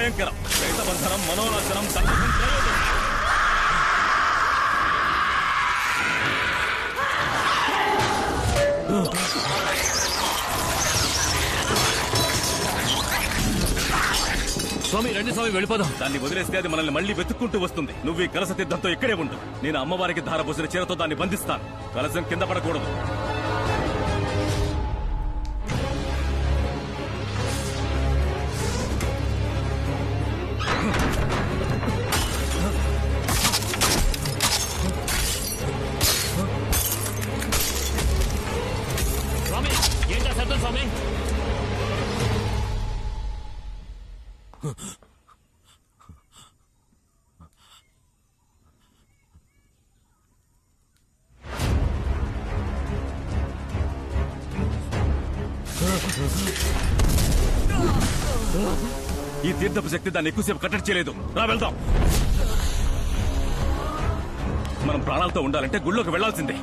భయంకరం. ప్రేతబంధనం, మనోనాశనం, సంఘర్షం, ప్రయోజనం. స్వామి రండి స్వామి, వెళ్ళిపోదాం. దాన్ని వదిలేస్తే అది మనల్ని మళ్ళీ వెతుక్కుంటూ వస్తుంది. నువ్వు ఈ కలస తీర్థంతో ఇక్కడే ఉండు. నేను అమ్మవారికి ధారపోసిన చీరతో దాన్ని బంధిస్తాను. కలసం కింద పడకూడదు. స్వామి ఏంటా శబ్దం స్వామి? ఈ తీర్థపు శక్తి దాన్ని ఎక్కువసేపు కట్టడి చేయలేదు. రా వెళ్దాం. మనం ప్రాణాలతో ఉండాలంటే గుళ్ళోకి వెళ్లాల్సిందే.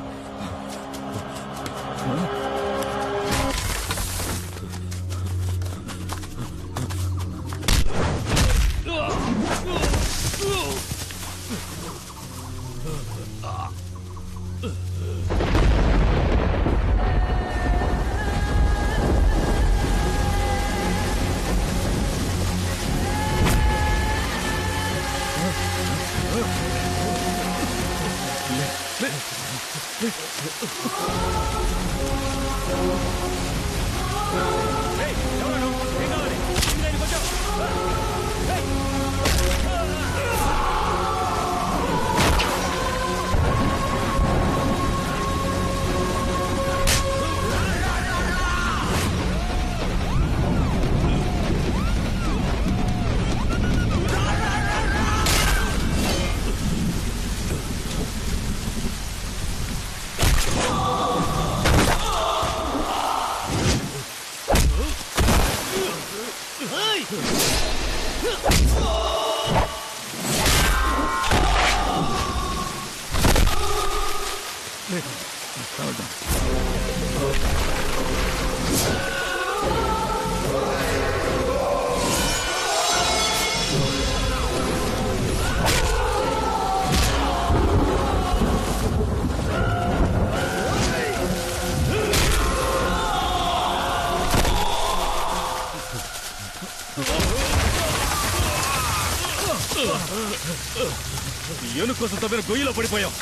ఏనుగు కోసం తవ్విన గొయ్యిలో పడిపోయాం.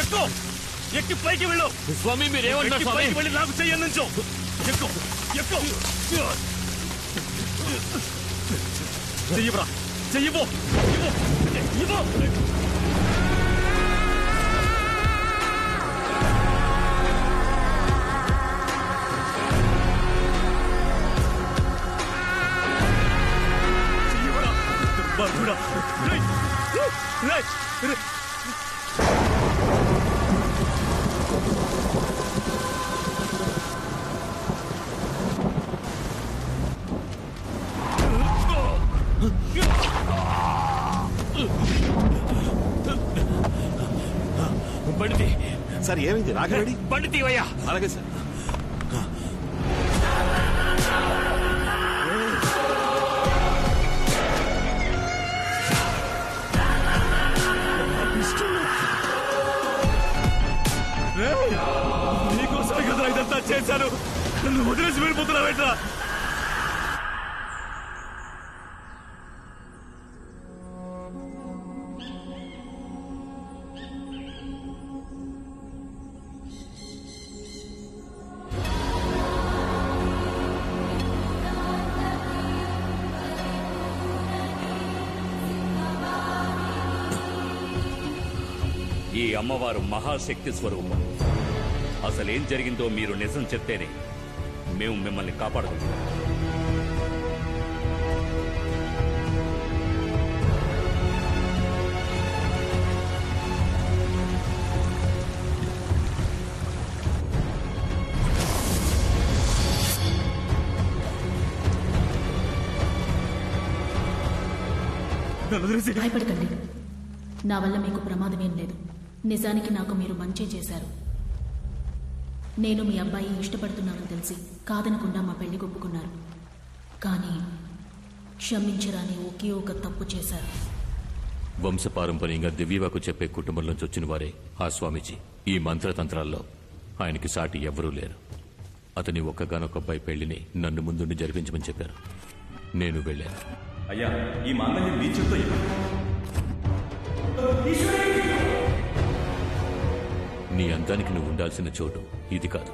ఎక్కువ ఎక్కి పైకి వెళ్ళు. స్వామి మీరేమంటారు స్వామి? పైకి వెళ్ళి నాకు చెయ్యి నుంచో. ఎక్కువ ఎక్కువ చెయ్యిరా, చెయ్యిపో ఇవ్వు. బండి సార్ ఏమైంది? రాఘవేడి బండి తీవయ్యా. అలాగే సార్. నీకోసమే కదా ఇదంతా చేశాను. నన్ను వదిలేసి వెళ్ళిపోతున్నావేట్రా? ఈ అమ్మవారు మహాశక్తి స్వరూపం. అసలేం జరిగిందో మీరు నిజం చెప్తేనే మేము మిమ్మల్ని కాపాడగలుగుతాం. భయపడకండి. నా వల్ల మీకు ప్రమాదమేం లేదు. నిజానికి నాకు మీరు మంచి చేశారు. నేను మీ అబ్బాయి ఇష్టపడుతున్నానని తెలిసి కాదనకుండా మా పెళ్లి ఒప్పుకున్నారు. కానీ క్షమించరాని ఒకే ఒక తప్పు చేశారు. వంశపారంపర్యంగా దివ్యవాకు చెప్పే కుటుంబంలోంచి వచ్చిన వారే ఆ స్వామీజీ. ఈ మంత్రతంత్రాల్లో ఆయనకి సాటి ఎవ్వరూ లేరు. అతని ఒక్కగానొక్క అబ్బాయి పెళ్లిని నన్ను ముందుండి జరిపించమని చెప్పారు. నేను వెళ్ళాను. అయ్యా, ఈ మాంగళ్యం మీ చేత్తో ఇవ్వండి. నీ అందానికి నువ్వు ఉండాల్సిన చోటు ఇది కాదు.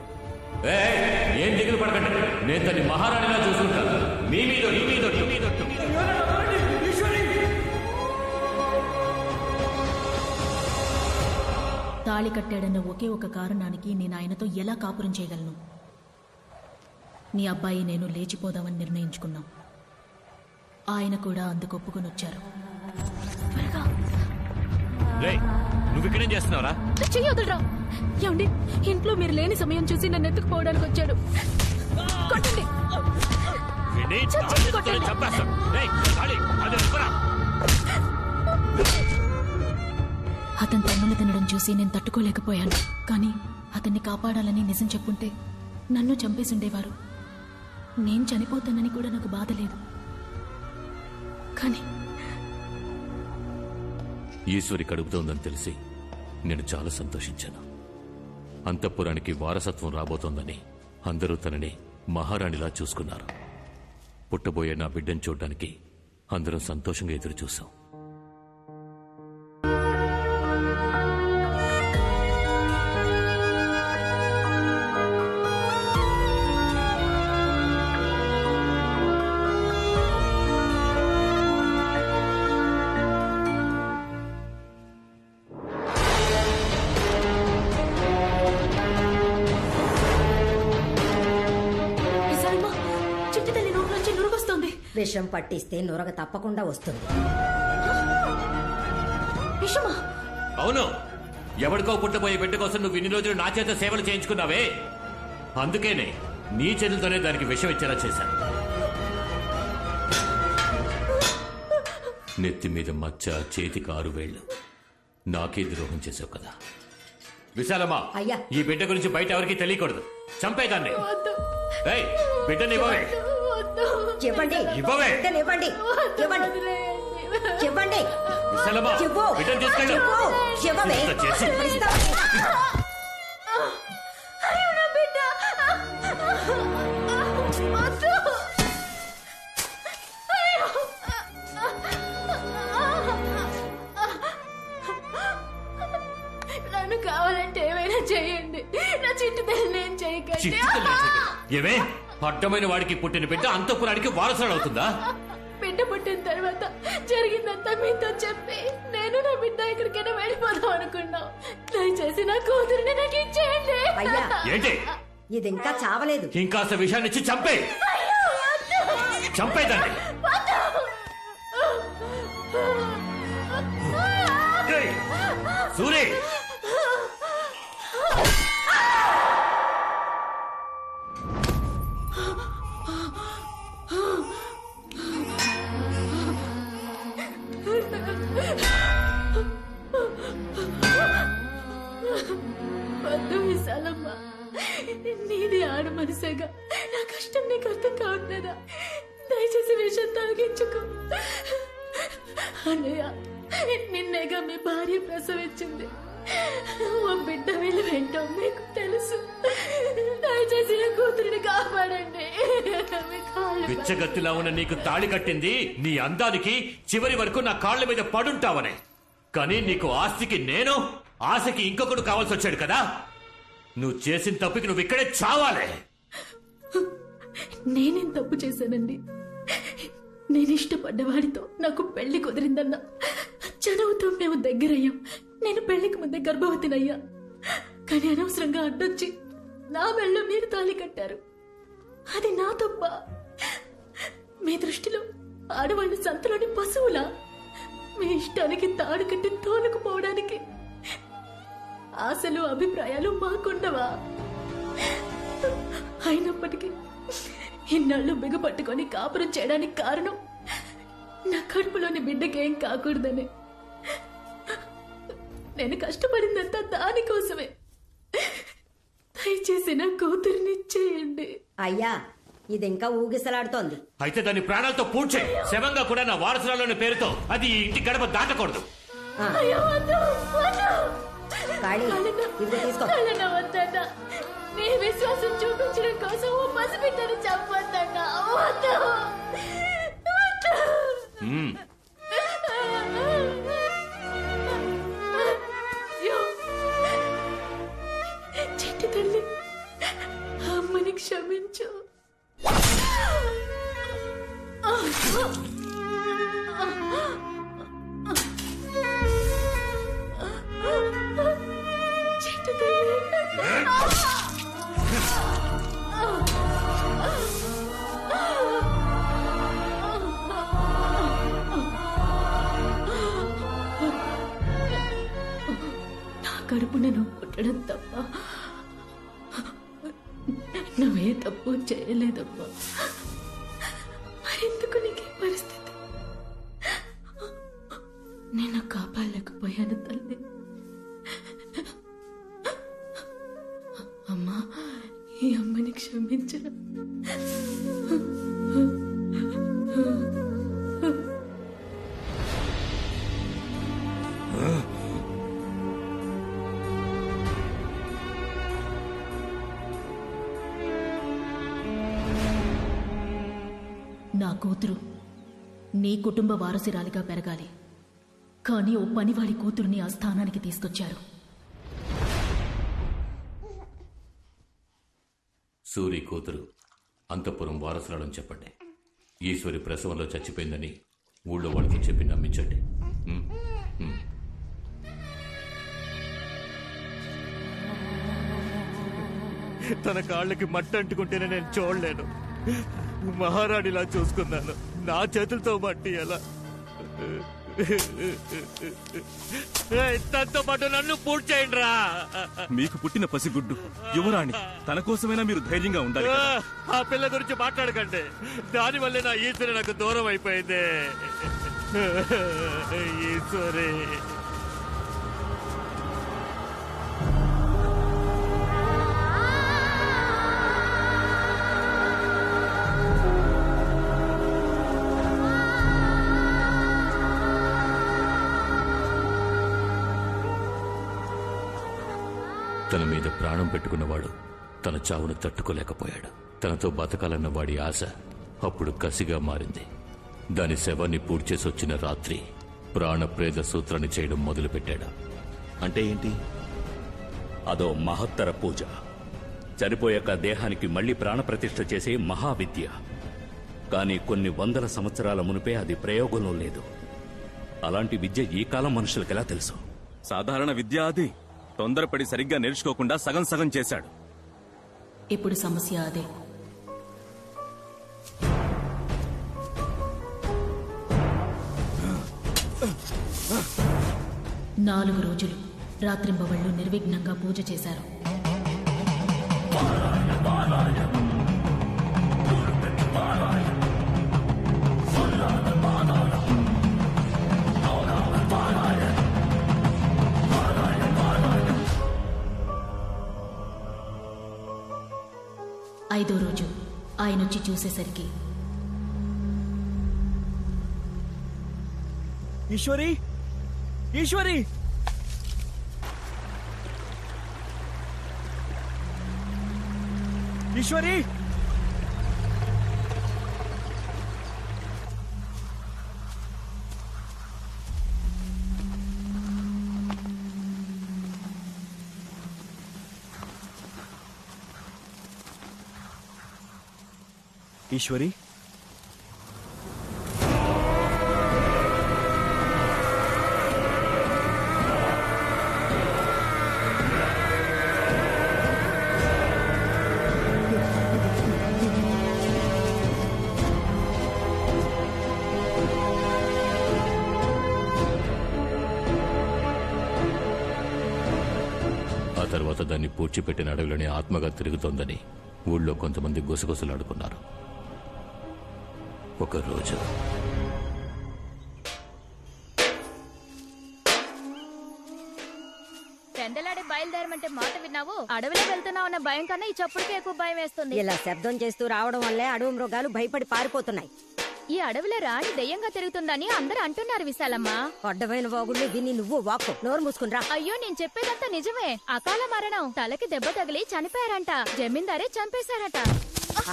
ఏం దిగులు పడకండి, నేను తన్ని మహారాణిలా చూసుకుంటాను. మీ మీద నీ మీద నీ మీద తాళి కట్టాడన్న ఒకే ఒక కారణానికి నేను ఆయనతో ఎలా కాపురం చేయగలను? నీ అబ్బాయి నేను లేచిపోదామని నిర్ణయించుకున్నాం. ఆయన కూడా అందుకు ఒప్పుకొని వచ్చారు. నువ్వు ఇక్కడేం చేస్తున్నావురా? చెయ్యొద్దురా. ఏమండి, ఇంట్లో మీరు లేని సమయం చూసి నన్ను ఎత్తుకుపోవడానికి వచ్చాడు. కొట్టండి. చంపేస్తాను. అతను తన్నులు తినడం చూసి నేను తట్టుకోలేకపోయాను. కానీ అతన్ని కాపాడాలని నిజం చెప్పుంటే నన్ను చంపేసుండేవారు. నేను చనిపోతానని కూడా నాకు బాధ లేదు. కానీ ఈశ్వరి కడుపుతోందని తెలిసి నేను చాలా సంతోషించాను. అంతఃపురానికి వారసత్వం రాబోతోందని అందరూ తనని మహారాణిలా చూసుకున్నారు. పుట్టబోయే నా బిడ్డను చూడ్డానికి అందరం సంతోషంగా ఎదురు చూశాం. విషం పట్టిస్తే నురగ తప్పకుండా వస్తుంది. విషమా? అవును, ఎవరికో పుట్టబోయే బిడ్డ కోసం నువ్వు ఇన్ని రోజులు నా చేత సేవలు చేయించుకున్నావే, అందుకేనే నీ చేతులతోనే దానికి విషం ఇచ్చేలా చేశాను. నెత్తి మీద మచ్చ, చేతికి 6 వేళ్లు. నాకే ద్రోహం చేసావు కదా. విశాలమ్మా, అయ్యా, ఈ బిడ్డ గురించి బయట ఎవరికి తెలియకూడదు. చంపేదాన్ని. బిడ్డని ఇవ్వవే. చెప్పండి, ఇవ్వవే. ఇవ్వండి, ఇవ్వండి, ఇవ్వండి. విశాలమ్మా, బిడ్డను తీసుకెళ్ళు. ఇంత చేసి నన్ను కావాలంటే ఏమైనా చేయండి. నా చిట్టు తల్లి నేను చేయకండి. ఏమే, అడ్డమైన వాడికి పుట్టిన బిడ్డ అంతఃపురానికి వారసుడు అవుతుందా? బిడ్డ పుట్టిన తర్వాత జరిగిందంతా మీతో చెప్పి నేను నా బిడ్డ ఎక్కడికైనా వెళ్ళిపోదాం అనుకున్నాం. దయచేసి నా కూతురిని నాకు ఇచ్చేయండి. అయ్యా, ఏంటి ఇది ఇంకా చావలేదు. ఇంకాస్త విషయాన్ని ఇచ్చి చంపే. చంపేదండి. సూరి, వద్దు విశాలమ్మ, నీది ఆడు మనసేగా. నా కష్టం నీకు అర్థం కావట్లేదా? దయచేసి విషయం తాగించుకో. అన్నయ్య, నిన్నేగా మీ భార్య ప్రసవించింది. ఓ బిడ్డ వీళ్ళు ఏంటో మీకు తెలుసు. దయచేసి నా కూతురిని కాపాడండి. బిచ్చగత్తిలా ఉన్న నీకు తాళి కట్టింది నీ అందానికి, చివరి వరకు నా కాళ్ల మీద పడుంటావనే. కానీ నీకు ఆస్తికి నేను, ఆశకి ఇంకొకడు కావాల్సి వచ్చాడు కదా. నువ్వు చేసిన తప్పుకి నువ్వు ఇక్కడే చావాలే. నేనేం తప్పు చేశానండి? నేను ఇష్టపడ్డవాడితో నాకు పెళ్లి కుదిరిందన్నా చదువుతో మేము దగ్గరయ్యాం. నేను పెళ్లికి ముందే గర్భవతినయ్యా. కానీ అనవసరంగా అడ్డొచ్చి నా మెళ్ళో మీరు తాళి కట్టారు. అది నా తప్ప? మీ దృష్టిలో ఆడవాళ్ళు సంతలోని పశువులా? మీ ఇష్టానికి తాడు కట్టి తోలుకుపోవడానికి ఆశలు, అభిప్రాయాలు మాకుండవా? అయినప్పటికీ ఇన్నాళ్ళు బిగపట్టుకొని కాపురం చేయడానికి కారణం నా కడుపులోని బిడ్డకేం కాకూడదని. నేను కష్టపడిందంతా దానికోసమే. దయచేసి నా కూతురిని చేయండి. అయ్యా, ఇది ఇంకా ఊగిసలాడుతోంది. అయితే దాన్ని ప్రాణాలతో పూడ్చే శవంగా కూడా నా వారసురాలోని పేరుతో అది ఈ ఇంటి గడప దాటకూడదు. ఆ, కాళీ ఇది తీసుకో. నీ విశ్వాసం చూపించడం కోసం ఓ పసిబిడ్డని చంపొద్దన్నా. వద్దు. వద్దు. అయ్యో. చెట్టు తల్లి, అమ్మని క్షమించు. చెట్టు తల్లి. నా కడుపున నువ్వు పుట్టడం తప్ప నువ్వే తప్పు చేయలేదమ్మా. మరెందుకు నీకే పరిస్థితి? నేను కాపాడలేకపోయాను తల్లి. అమ్మా, ఈ అమ్మని క్షమించడం. నా కూతురు నీ కుటుంబ వారసురాలిగా పెరగాలి, కానీ ఓ పనివాడి కూతురుని ఆ స్థానానికి తీసుకొచ్చారు. సూరి కూతురు అంతఃపురం వారసురాలని చెప్పండి. ఈశ్వరి ప్రసవంలో చచ్చిపోయిందని ఊళ్ళో వాళ్ళతో చెప్పి నమ్మించండి. తన కాళ్ళకి మట్టి అంటుకుంటేనే నేను చూడలేను. మహారాణిలా చూసుకున్నాను, నా చేతులతో మట్టి ఎలా? తనతో పాటు నన్ను పూర్తి చేయండి రా. మీకు పుట్టిన పసిగుడ్డు యువరాణి, తన కోసమైనా మీరు ధైర్యంగా ఉండాలి కదా. ఆ పిల్ల గురించి మాట్లాడకండి. దానివల్లే నా ఈశ్వరి నాకు దూరం అయిపోయింది. ఈశ్వరి, తన మీద ప్రాణం పెట్టుకున్నవాడు తన చావును తట్టుకోలేకపోయాడు. తనతో బతకాలన్న వాడి ఆశ అప్పుడు కసిగా మారింది. దాని శవాన్ని పూడ్చేసి వచ్చిన రాత్రి ప్రాణప్రేద సూత్రాన్ని చేయడం మొదలుపెట్టాడు. అంటే ఏంటి? అదో మహత్తర పూజ. చనిపోయాక దేహానికి మళ్లీ ప్రాణప్రతిష్ఠ చేసే మహావిద్య. కానీ కొన్ని వందల సంవత్సరాల మునిపే అది ప్రయోగంలో లేదు. అలాంటి విద్య ఈ కాలం మనుషులకెలా తెలుసు? సాధారణ విద్య అది. తొందరపడి సరిగ్గా నేర్చుకోకుండా సగం సగం చేశాడు. ఇప్పుడు సమస్య అదే. నాలుగు రోజులు రాత్రింబవళ్లు నిర్విఘ్నంగా పూజ చేశారు. ఐదో రోజు ఆయనొచ్చి చూసేసరికి ఈశ్వరి, ఈశ్వరి, ఈశ్వరి, ఈశ్వరి, ఆ తర్వాత దాన్ని పూడ్చిపెట్టిన అడవిలోనే ఆత్మగా తిరుగుతోందని ఊళ్ళో కొంతమంది గుసగుసలాడుకున్నారు. ఒకరోజు పెందలాడే బయలుదేరమంటే మాట విన్నావు. అడవిలో వెళ్తున్నావు అన్న భయం కన్నా ఈ చప్పుడుకి ఎక్కువ భయం వేస్తుంది. ఇలా శబ్దం చేస్తూ రావడం వల్లే అడవి మృగాలు భయపడి పారిపోతున్నాయి. ఈ అడవిలో రాణి దెయ్యంగా తిరుగుతుందని అందరూ అంటున్నారు విశాలమ్మ. అడ్డమైన వాగుళ్ళు విని నువ్వు వాక్కు నోరు మూసుకునిరా. అయ్యో నేను చెప్పేదంతా నిజమే. అకాల మరణం, తలకి దెబ్బ తగిలి చనిపోయారంట. జమీందారే చంపేశారట.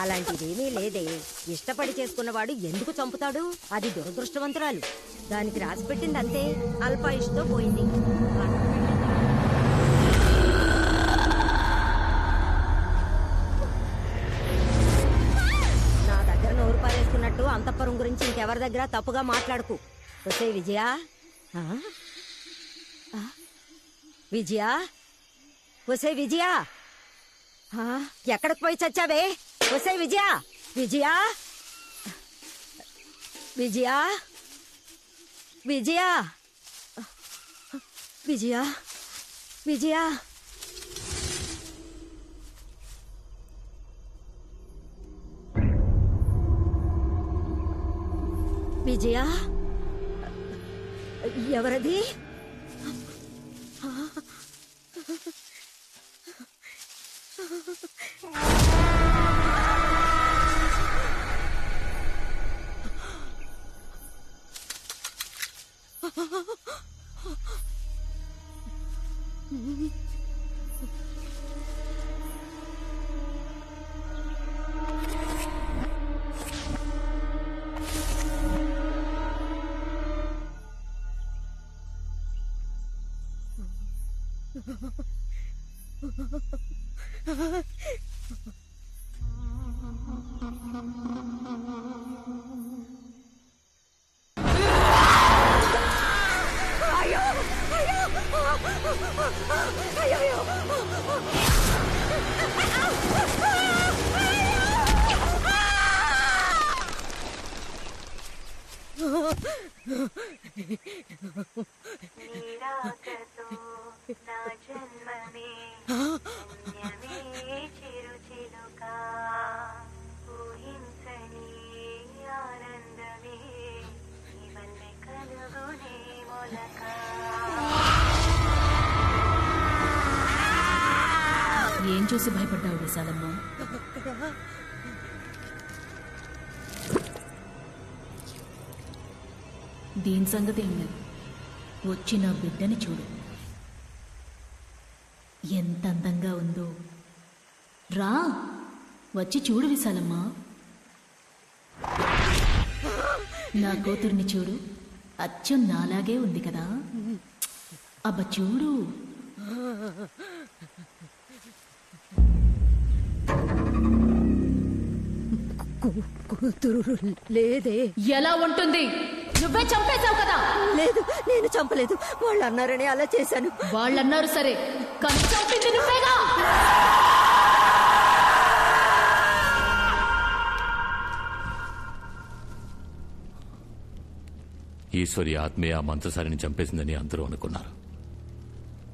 అలాంటిదేమీ లేదే. ఇష్టపడి చేసుకున్నవాడు ఎందుకు చంపుతాడు? అది దురదృష్టవంతురాలు. దానికి రాసి పెట్టింది అంతే. అల్పాయుష్తో పోయింది. నా దగ్గర నోరు పారేసుకున్నట్టు అంతఃపురం గురించి ఇంకెవరి దగ్గర తప్పుగా మాట్లాడుకు. వసే విజయా, విజయా, వసే విజయా, ఎక్కడికి పోయి చచ్చావే? వసే విజయా, విజయా, విజయా, విజయా, విజయా, విజయా. విజయా, ఎవరది? ఏం చూసి భయపడ్డావు విశాలమ్మ? దీని సంగతి ఏం లేదు. వచ్చి నా బిడ్డని చూడు, ఎంత అందంగా ఉందో. రా, వచ్చి చూడు విశాలమ్మ. నా కూతుర్ని చూడు, అచ్చం నాలాగే ఉంది కదా. అబ్బ చూడు. కూతురు లేదే. ఎలా ఉంటుంది? నువ్వే చంపేశావు కదా. లేదు, నేను చంపలేదు. వాళ్ళు అన్నారని అలా చేశాను. వాళ్ళన్నారు సరే, కానీ చంపింది నువ్వేగా. ఈశ్వరి ఆత్మే ఆ మంత్రసారిని చంపేసిందని అందరూ అనుకున్నారు.